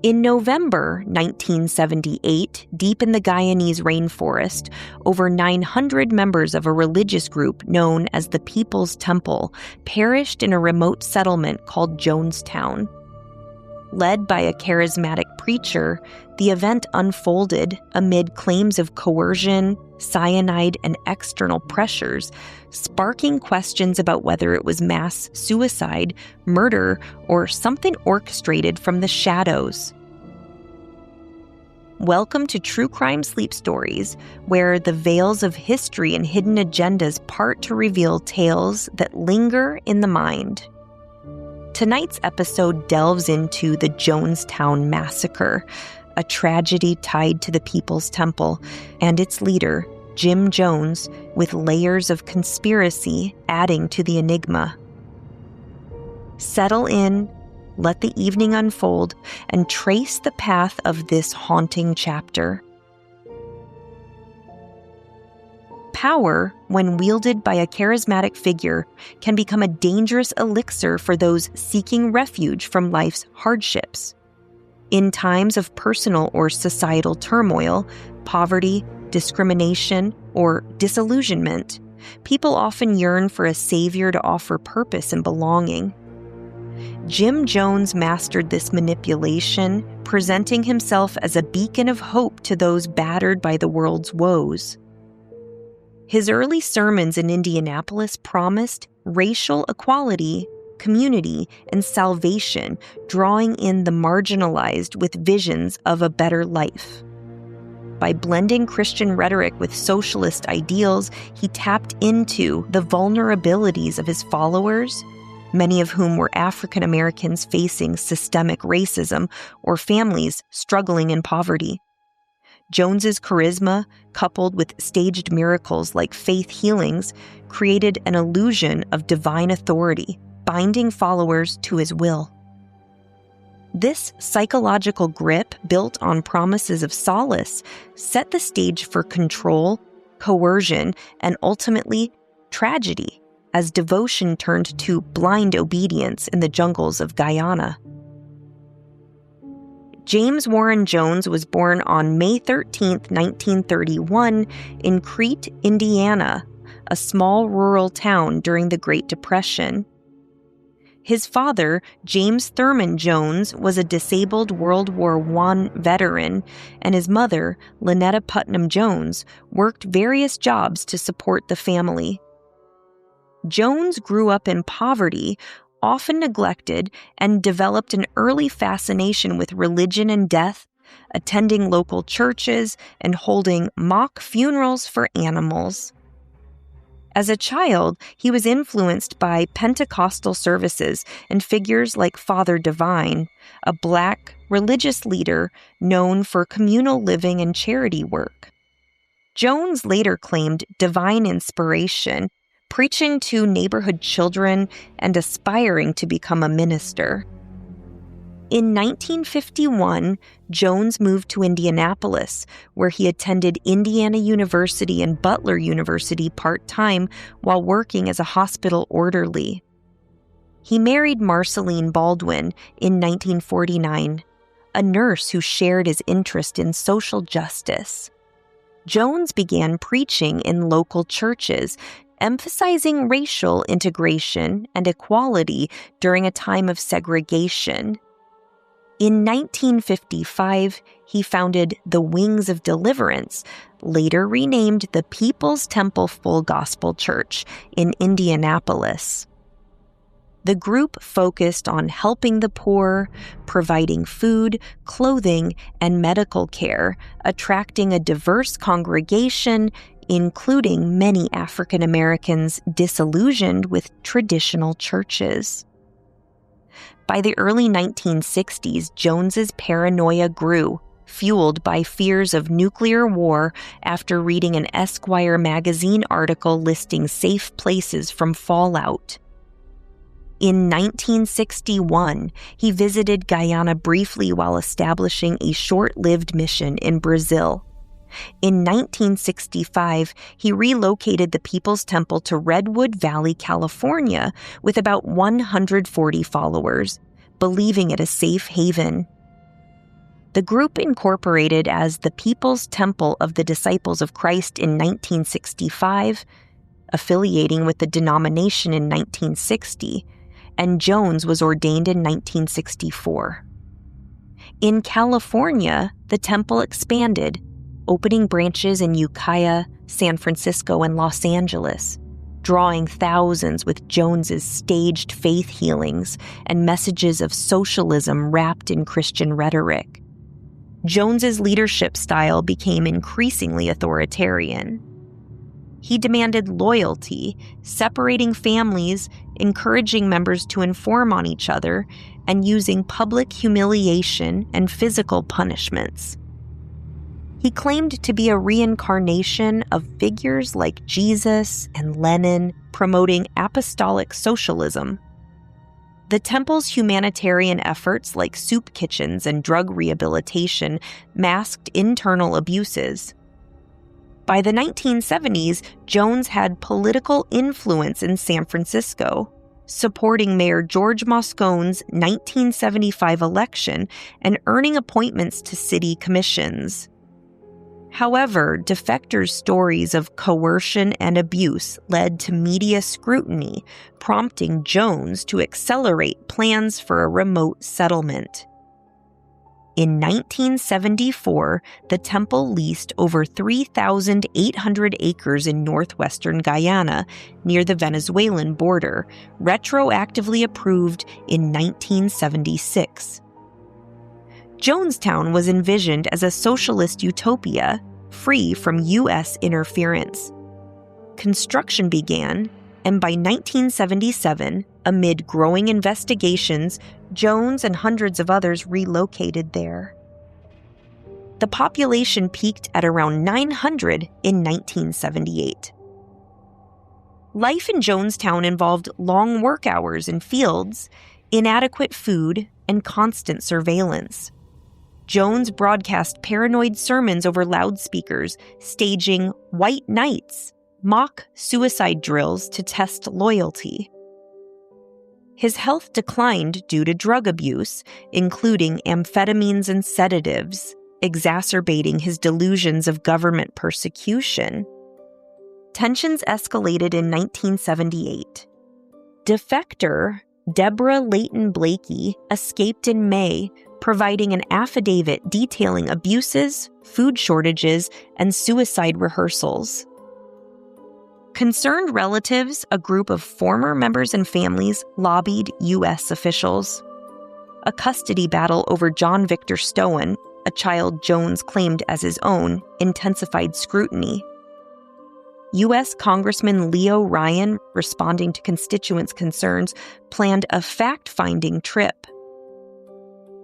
In November 1978, deep in the Guyanese rainforest, over 900 members of a religious group known as the People's Temple perished in a remote settlement called Jonestown. Led by a charismatic preacher, the event unfolded amid claims of coercion, cyanide, and external pressures, sparking questions about whether it was mass suicide, murder, or something orchestrated from the shadows. Welcome to True Crime Sleep Stories, where the veils of history and hidden agendas part to reveal tales that linger in the mind. Tonight's episode delves into the Jonestown Massacre, a tragedy tied to the People's Temple and its leader, Jim Jones, with layers of conspiracy adding to the enigma. Settle in, let the evening unfold, and trace the path of this haunting chapter. Power, when wielded by a charismatic figure, can become a dangerous elixir for those seeking refuge from life's hardships. In times of personal or societal turmoil, poverty, discrimination, or disillusionment, people often yearn for a savior to offer purpose and belonging. Jim Jones mastered this manipulation, presenting himself as a beacon of hope to those battered by the world's woes. His early sermons in Indianapolis promised racial equality, community, and salvation, drawing in the marginalized with visions of a better life. By blending Christian rhetoric with socialist ideals, he tapped into the vulnerabilities of his followers, many of whom were African Americans facing systemic racism or families struggling in poverty. Jones's charisma, coupled with staged miracles like faith healings, created an illusion of divine authority, binding followers to his will. This psychological grip, built on promises of solace, set the stage for control, coercion, and ultimately tragedy, as devotion turned to blind obedience in the jungles of Guyana. James Warren Jones was born on May 13, 1931, in Crete, Indiana, a small rural town during the Great Depression. His father, James Thurman Jones, was a disabled World War I veteran, and his mother, Lynetta Putnam Jones, worked various jobs to support the family. Jones grew up in poverty, often neglected, and developed an early fascination with religion and death, attending local churches and holding mock funerals for animals. As a child, he was influenced by Pentecostal services and figures like Father Divine, a Black religious leader known for communal living and charity work. Jones later claimed divine inspiration, preaching to neighborhood children and aspiring to become a minister. In 1951, Jones moved to Indianapolis, where he attended Indiana University and Butler University part-time while working as a hospital orderly. He married Marceline Baldwin in 1949, a nurse who shared his interest in social justice. Jones began preaching in local churches, emphasizing racial integration and equality during a time of segregation. In 1955, he founded the Wings of Deliverance, later renamed the People's Temple Full Gospel Church in Indianapolis. The group focused on helping the poor, providing food, clothing, and medical care, attracting a diverse congregation, including many African Americans disillusioned with traditional churches. By the early 1960s, Jones's paranoia grew, fueled by fears of nuclear war after reading an Esquire magazine article listing safe places from fallout. In 1961, he visited Guyana briefly while establishing a short-lived mission in Brazil. In 1965, he relocated the People's Temple to Redwood Valley, California, with about 140 followers, believing it a safe haven. The group incorporated as the People's Temple of the Disciples of Christ in 1965, affiliating with the denomination in 1960, and Jones was ordained in 1964. In California, the temple expanded, opening branches in Ukiah, San Francisco, and Los Angeles, drawing thousands with Jones's staged faith healings and messages of socialism wrapped in Christian rhetoric. Jones's leadership style became increasingly authoritarian. He demanded loyalty, separating families, encouraging members to inform on each other, and using public humiliation and physical punishments. He claimed to be a reincarnation of figures like Jesus and Lenin, promoting apostolic socialism. The temple's humanitarian efforts, like soup kitchens and drug rehabilitation, masked internal abuses. By the 1970s, Jones had political influence in San Francisco, supporting Mayor George Moscone's 1975 election and earning appointments to city commissions. However, defectors' stories of coercion and abuse led to media scrutiny, prompting Jones to accelerate plans for a remote settlement. In 1974, the temple leased over 3,800 acres in northwestern Guyana, near the Venezuelan border, retroactively approved in 1976. Jonestown was envisioned as a socialist utopia, free from U.S. interference. Construction began, and by 1977, amid growing investigations, Jones and hundreds of others relocated there. The population peaked at around 900 in 1978. Life in Jonestown involved long work hours in fields, inadequate food, and constant surveillance. Jones broadcast paranoid sermons over loudspeakers, staging white nights, mock suicide drills to test loyalty. His health declined due to drug abuse, including amphetamines and sedatives, exacerbating his delusions of government persecution. Tensions escalated in 1978. Defector Deborah Layton Blakey escaped in May, providing an affidavit detailing abuses, food shortages, and suicide rehearsals. Concerned relatives, a group of former members and families, lobbied U.S. officials. A custody battle over John Victor Stowen, a child Jones claimed as his own, intensified scrutiny. U.S. Congressman Leo Ryan, responding to constituents' concerns, planned a fact-finding trip.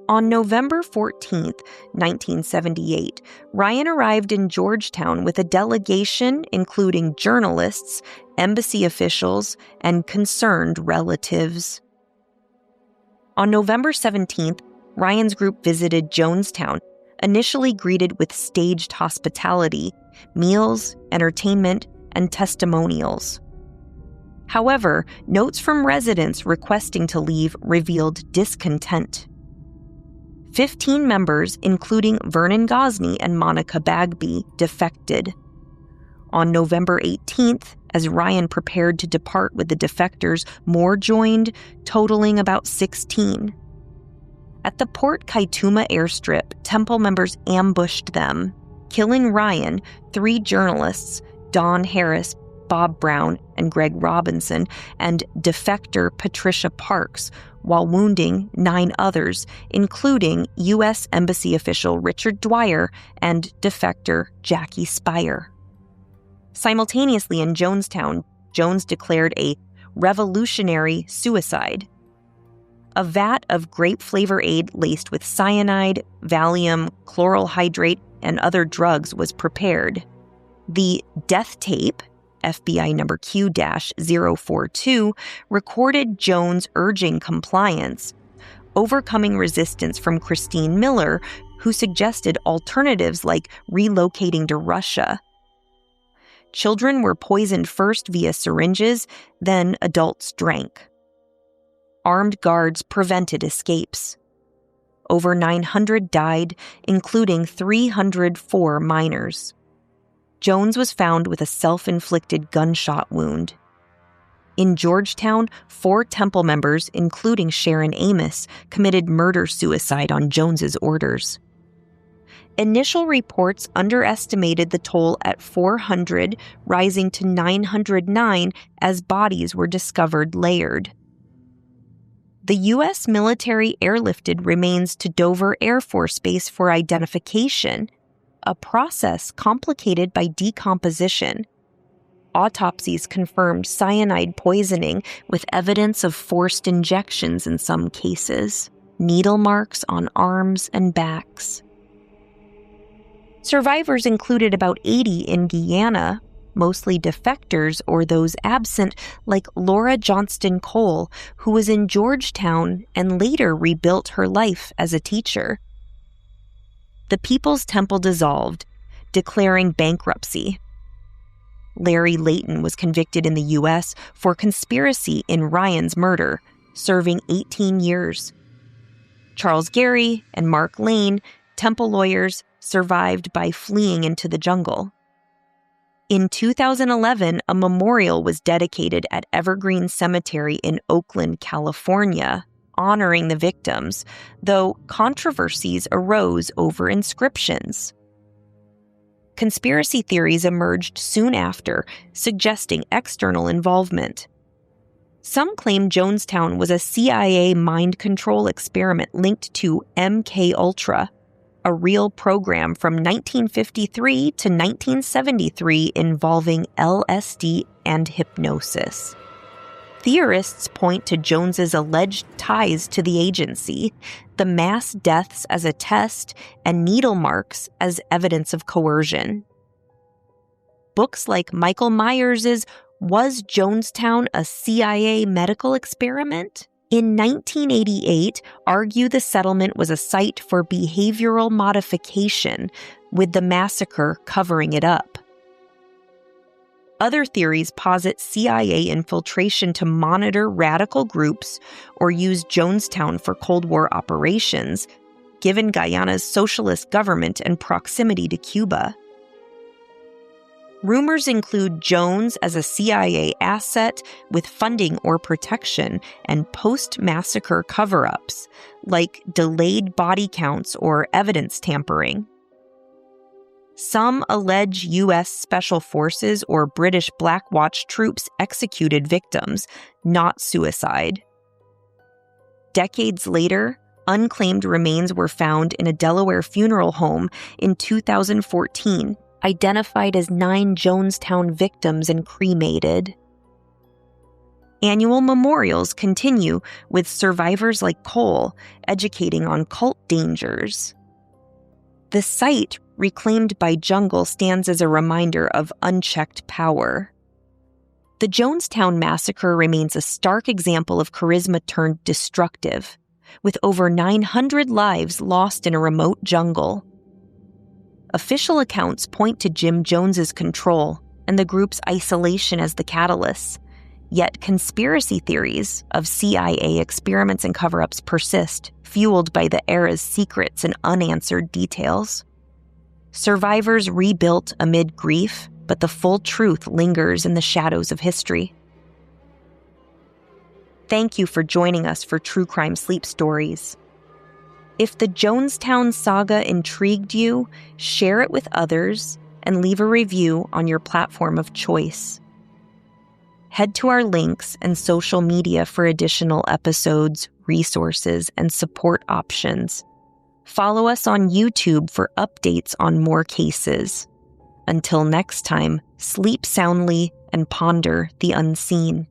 On November 14, 1978, Ryan arrived in Georgetown with a delegation including journalists, embassy officials, and concerned relatives. On November 17th, Ryan's group visited Jonestown, initially greeted with staged hospitality, meals, entertainment, and testimonials. However, notes from residents requesting to leave revealed discontent. 15 members, including Vernon Gosney and Monica Bagby, defected. On November 18th, as Ryan prepared to depart with the defectors, more joined, totaling about 16. At the Port Kaituma airstrip, temple members ambushed them, killing Ryan, 3 journalists, Don Harris, Bob Brown, and Greg Robinson, and defector Patricia Parks, while wounding 9 others, including U.S. Embassy official Richard Dwyer and defector Jackie Spire. Simultaneously in Jonestown, Jones declared a revolutionary suicide. A vat of grape flavor aid laced with cyanide, Valium, chloral hydrate, and other drugs was prepared. The death tape, FBI number Q-042, recorded Jones urging compliance, overcoming resistance from Christine Miller, who suggested alternatives like relocating to Russia. Children were poisoned first via syringes, then adults drank. Armed guards prevented escapes. Over 900 died, including 304 minors. Jones was found with a self-inflicted gunshot wound. In Georgetown, 4 Temple members, including Sharon Amos, committed murder-suicide on Jones's orders. Initial reports underestimated the toll at 400, rising to 909 as bodies were discovered layered. The U.S. military airlifted remains to Dover Air Force Base for identification, a process complicated by decomposition. Autopsies confirmed cyanide poisoning with evidence of forced injections in some cases, needle marks on arms and backs. Survivors included about 80 in Guyana, mostly defectors or those absent, like Laura Johnston Cole, who was in Georgetown and later rebuilt her life as a teacher. The People's Temple dissolved, declaring bankruptcy. Larry Layton was convicted in the U.S. for conspiracy in Ryan's murder, serving 18 years. Charles Gary and Mark Lane, Temple lawyers, survived by fleeing into the jungle. In 2011, a memorial was dedicated at Evergreen Cemetery in Oakland, California, honoring the victims, though controversies arose over inscriptions. Conspiracy theories emerged soon after, suggesting external involvement. Some claim Jonestown was a CIA mind control experiment linked to MKUltra, a real program from 1953 to 1973 involving LSD and hypnosis. Theorists point to Jones's alleged ties to the agency, the mass deaths as a test, and needle marks as evidence of coercion. Books like Michael Myers's Was Jonestown a CIA Medical Experiment? In 1988, argue the settlement was a site for behavioral modification, with the massacre covering it up. Other theories posit CIA infiltration to monitor radical groups or use Jonestown for Cold War operations, given Guyana's socialist government and proximity to Cuba. Rumors include Jones as a CIA asset with funding or protection and post-massacre cover-ups, like delayed body counts or evidence tampering. Some allege U.S. Special Forces or British Black Watch troops executed victims, not suicide. Decades later, unclaimed remains were found in a Delaware funeral home in 2014, identified as 9 Jonestown victims and cremated. Annual memorials continue with survivors like Cole educating on cult dangers. The site, reclaimed by jungle, stands as a reminder of unchecked power. The Jonestown massacre remains a stark example of charisma turned destructive, with over 900 lives lost in a remote jungle. Official accounts point to Jim Jones's control and the group's isolation as the catalyst, yet conspiracy theories of CIA experiments and cover-ups persist, fueled by the era's secrets and unanswered details. Survivors rebuilt amid grief, but the full truth lingers in the shadows of history. Thank you for joining us for True Crime Sleep Stories. If the Jonestown saga intrigued you, share it with others and leave a review on your platform of choice. Head to our links and social media for additional episodes, resources, and support options. Follow us on YouTube for updates on more cases. Until next time, sleep soundly and ponder the unseen.